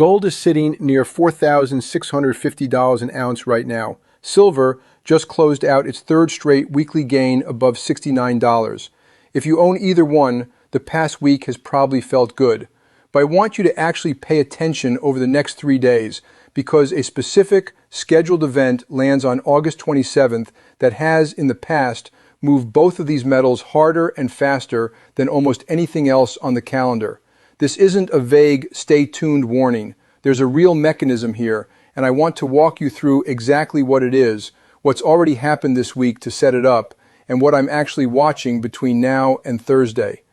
Gold is sitting near $4,650 an ounce right now. Silver just closed out its third straight weekly gain above $69. If you own either one, the past week has probably felt good. But I want you to actually pay attention over the next 3 days because a specific scheduled event lands on August 27th that has, in the past, moved both of these metals harder and faster than almost anything else on the calendar. This isn't a vague, stay tuned warning. There's a real mechanism here, and I want to walk you through exactly what it is, what's already happened this week to set it up, and what I'm actually watching between now and Thursday.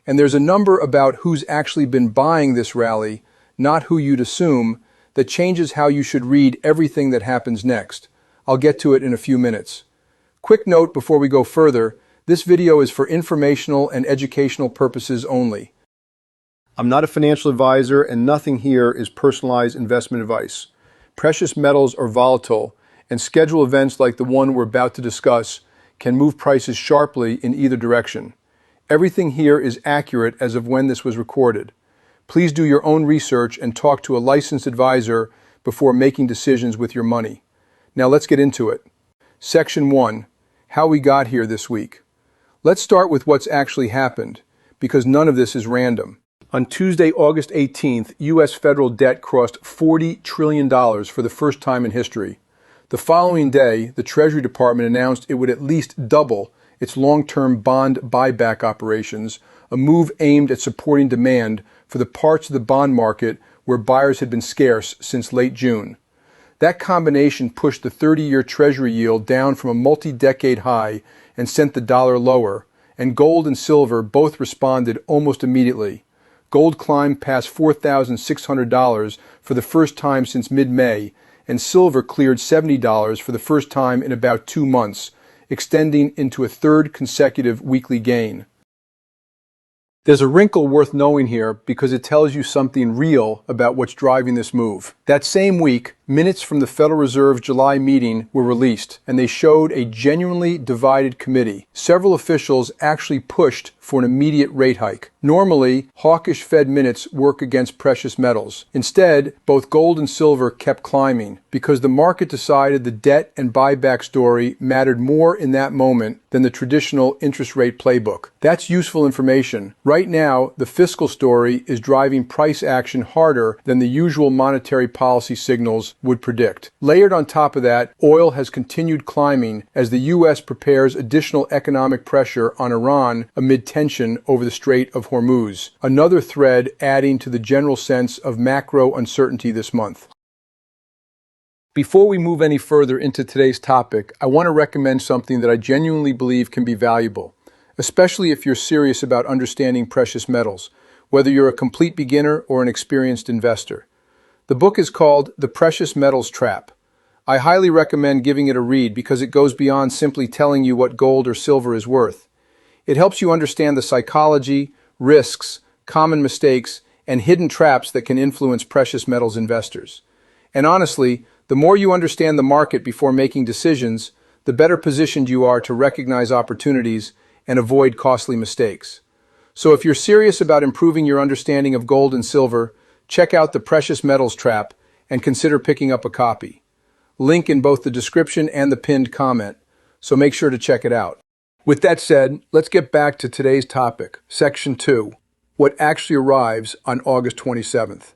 And there's a number about who's actually been buying this rally, not who you'd assume, that changes how you should read everything that happens next. I'll get to it in a few minutes. Quick note before we go further, this video is for informational and educational purposes only. I'm not a financial advisor and nothing here is personalized investment advice. Precious metals are volatile and scheduled events like the one we're about to discuss can move prices sharply in either direction. Everything here is accurate as of when this was recorded. Please do your own research and talk to a licensed advisor before making decisions with your money. Now let's get into it. Section 1. How we got here this week. Let's start with what's actually happened, because none of this is random. On Tuesday, August 18th, U.S. federal debt crossed $40 trillion for the first time in history. The following day, the Treasury Department announced it would at least double its long-term bond buyback operations, a move aimed at supporting demand for the parts of the bond market where buyers had been scarce since late June. That combination pushed the 30-year Treasury yield down from a multi-decade high and sent the dollar lower, and gold and silver both responded almost immediately. Gold climbed past $4,600 for the first time since mid-May, and silver cleared $70 for the first time in about 2 months, extending into a third consecutive weekly gain. There's a wrinkle worth knowing here because it tells you something real about what's driving this move. That same week, minutes from the Federal Reserve's July meeting were released, and they showed a genuinely divided committee. Several officials actually pushed for an immediate rate hike. Normally, hawkish Fed minutes work against precious metals. Instead, both gold and silver kept climbing because the market decided the debt and buyback story mattered more in that moment than the traditional interest rate playbook. That's useful information. Right now, the fiscal story is driving price action harder than the usual monetary policy signals would predict. Layered on top of that, oil has continued climbing as the U.S. prepares additional economic pressure on Iran amid tension over the Strait of Hormuz, another thread adding to the general sense of macro uncertainty this month. Before we move any further into today's topic, I want to recommend something that I genuinely believe can be valuable, especially if you're serious about understanding precious metals, whether you're a complete beginner or an experienced investor. The book is called The Precious Metals Trap. I highly recommend giving it a read because it goes beyond simply telling you what gold or silver is worth. It helps you understand the psychology, risks, common mistakes, and hidden traps that can influence precious metals investors. And honestly, the more you understand the market before making decisions, the better positioned you are to recognize opportunities and avoid costly mistakes. So if you're serious about improving your understanding of gold and silver, check out The Precious Metals Trap and consider picking up a copy. Link in both the description and the pinned comment, so make sure to check it out. With that said, let's get back to today's topic, Section 2, what actually arrives on August 27th.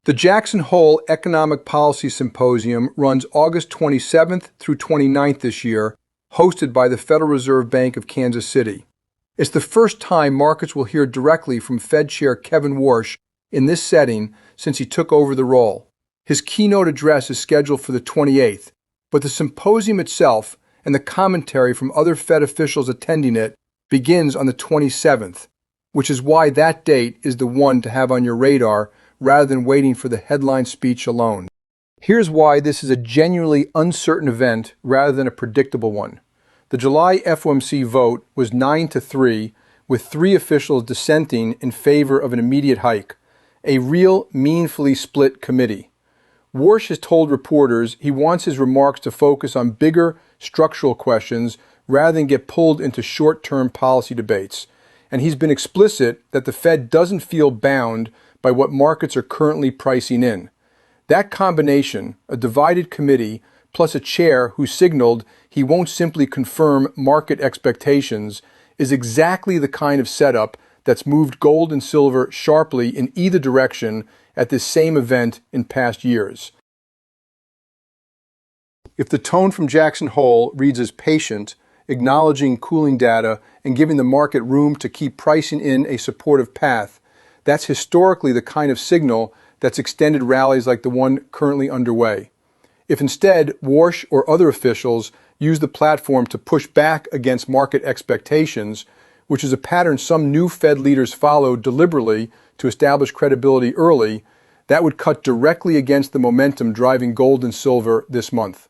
The Jackson Hole Economic Policy Symposium runs August 27th through 29th this year, hosted by the Federal Reserve Bank of Kansas City. It's the first time markets will hear directly from Fed Chair Kevin Warsh in this setting since he took over the role. His keynote address is scheduled for the 28th, but the symposium itself and the commentary from other Fed officials attending it begins on the 27th, which is why that date is the one to have on your radar rather than waiting for the headline speech alone. Here's why this is a genuinely uncertain event rather than a predictable one. The July FOMC vote was 9-3, with 3 officials dissenting in favor of an immediate hike, a real meaningfully split committee. Warsh has told reporters he wants his remarks to focus on bigger structural questions rather than get pulled into short-term policy debates, and he's been explicit that the Fed doesn't feel bound by what markets are currently pricing in. That combination, a divided committee plus a chair who signaled he won't simply confirm market expectations, is exactly the kind of setup that's moved gold and silver sharply in either direction at this same event in past years. If the tone from Jackson Hole reads as patient, acknowledging cooling data and giving the market room to keep pricing in a supportive path, that's historically the kind of signal that's extended rallies like the one currently underway. If instead Warsh or other officials use the platform to push back against market expectations, which is a pattern some new Fed leaders followed deliberately to establish credibility early, that would cut directly against the momentum driving gold and silver this month.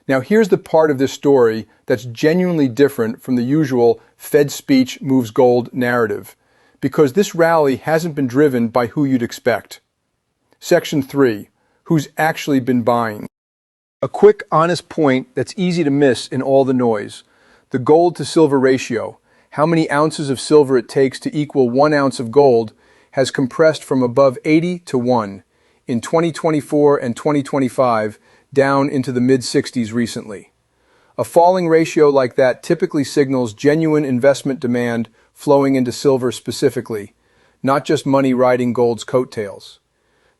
Now here's the part of this story that's genuinely different from the usual Fed speech moves gold narrative, because this rally hasn't been driven by who you'd expect. Section 3. Who's actually been buying? A quick, honest point that's easy to miss in all the noise. The gold to silver ratio, how many ounces of silver it takes to equal 1 ounce of gold, has compressed from above 80 to 1 in 2024 and 2025 down into the mid-60s recently. A falling ratio like that typically signals genuine investment demand flowing into silver specifically, not just money riding gold's coattails.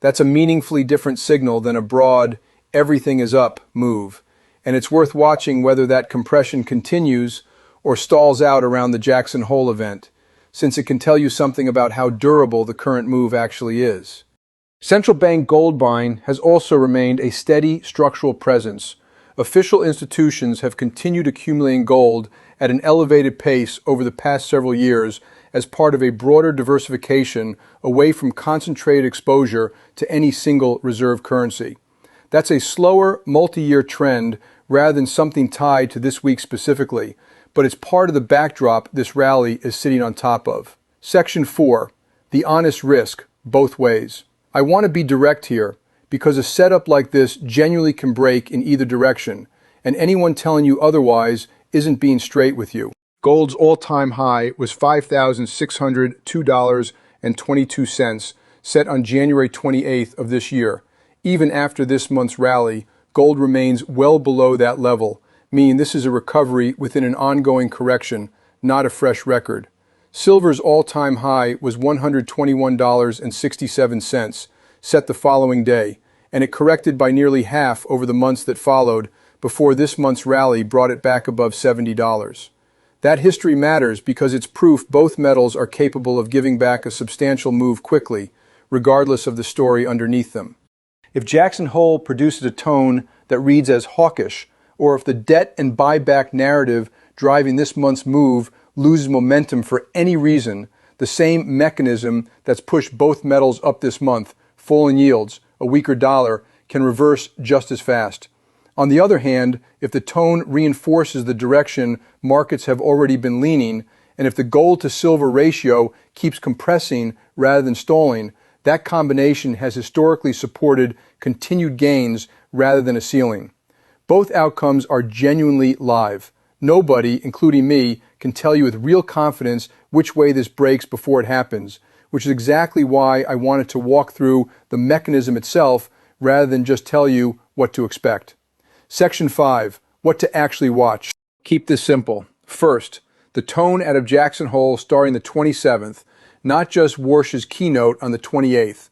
That's a meaningfully different signal than a broad, everything is up move, and it's worth watching whether that compression continues or stalls out around the Jackson Hole event, since it can tell you something about how durable the current move actually is. Central bank gold buying has also remained a steady structural presence. Official institutions have continued accumulating gold at an elevated pace over the past several years as part of a broader diversification away from concentrated exposure to any single reserve currency. That's a slower, multi-year trend rather than something tied to this week specifically, but it's part of the backdrop this rally is sitting on top of. Section 4. The honest risk, both ways. I want to be direct here, because a setup like this genuinely can break in either direction, and anyone telling you otherwise isn't being straight with you. Gold's all-time high was $5,602.22, set on January 28th of this year. Even after this month's rally, gold remains well below that level, meaning this is a recovery within an ongoing correction, not a fresh record. Silver's all-time high was $121.67, set the following day, and it corrected by nearly half over the months that followed before this month's rally brought it back above $70. That history matters because it's proof both metals are capable of giving back a substantial move quickly, regardless of the story underneath them. If Jackson Hole produces a tone that reads as hawkish, or if the debt and buyback narrative driving this month's move loses momentum for any reason, the same mechanism that's pushed both metals up this month, falling yields, a weaker dollar, can reverse just as fast. On the other hand, if the tone reinforces the direction markets have already been leaning, and if the gold to silver ratio keeps compressing rather than stalling, that combination has historically supported continued gains rather than a ceiling. Both outcomes are genuinely live. Nobody, including me, can tell you with real confidence which way this breaks before it happens, which is exactly why I wanted to walk through the mechanism itself rather than just tell you what to expect. Section 5. What to actually watch. Keep this simple. First, the tone out of Jackson Hole starting the 27th, not just Warsh's keynote on the 28th.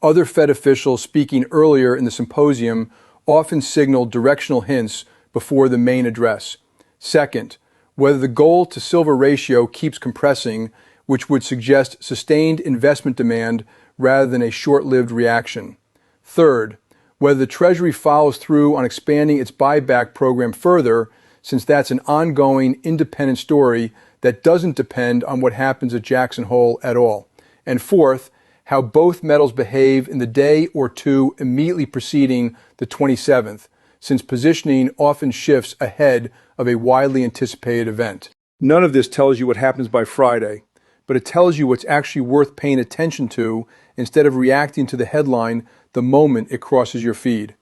Other Fed officials speaking earlier in the symposium often signaled directional hints before the main address. Second, whether the gold to silver ratio keeps compressing, which would suggest sustained investment demand rather than a short-lived reaction. Third, whether the Treasury follows through on expanding its buyback program further, since that's an ongoing, independent story that doesn't depend on what happens at Jackson Hole at all. And fourth, how both metals behave in the day or two immediately preceding the 27th, since positioning often shifts ahead of a widely anticipated event. None of this tells you what happens by Friday, but it tells you what's actually worth paying attention to instead of reacting to the headline the moment it crosses your feed.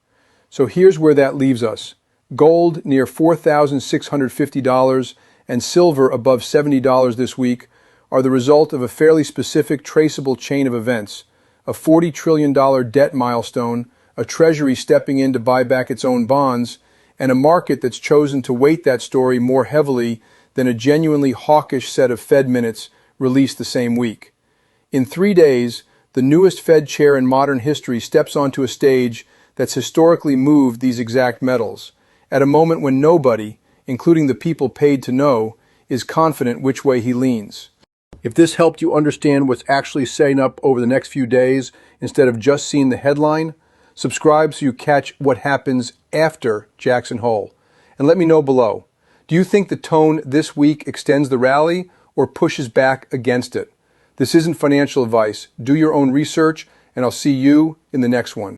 So here's where that leaves us. Gold near $4,650 and silver above $70 this week are the result of a fairly specific traceable chain of events, a $40 trillion debt milestone, a Treasury stepping in to buy back its own bonds, and a market that's chosen to weight that story more heavily than a genuinely hawkish set of Fed minutes released the same week. In 3 days, the newest Fed chair in modern history steps onto a stage that's historically moved these exact metals, at a moment when nobody, including the people paid to know, is confident which way he leans. If this helped you understand what's actually setting up over the next few days instead of just seeing the headline, subscribe so you catch what happens after Jackson Hole. And let me know below. Do you think the tone this week extends the rally or pushes back against it? This isn't financial advice. Do your own research, and I'll see you in the next one.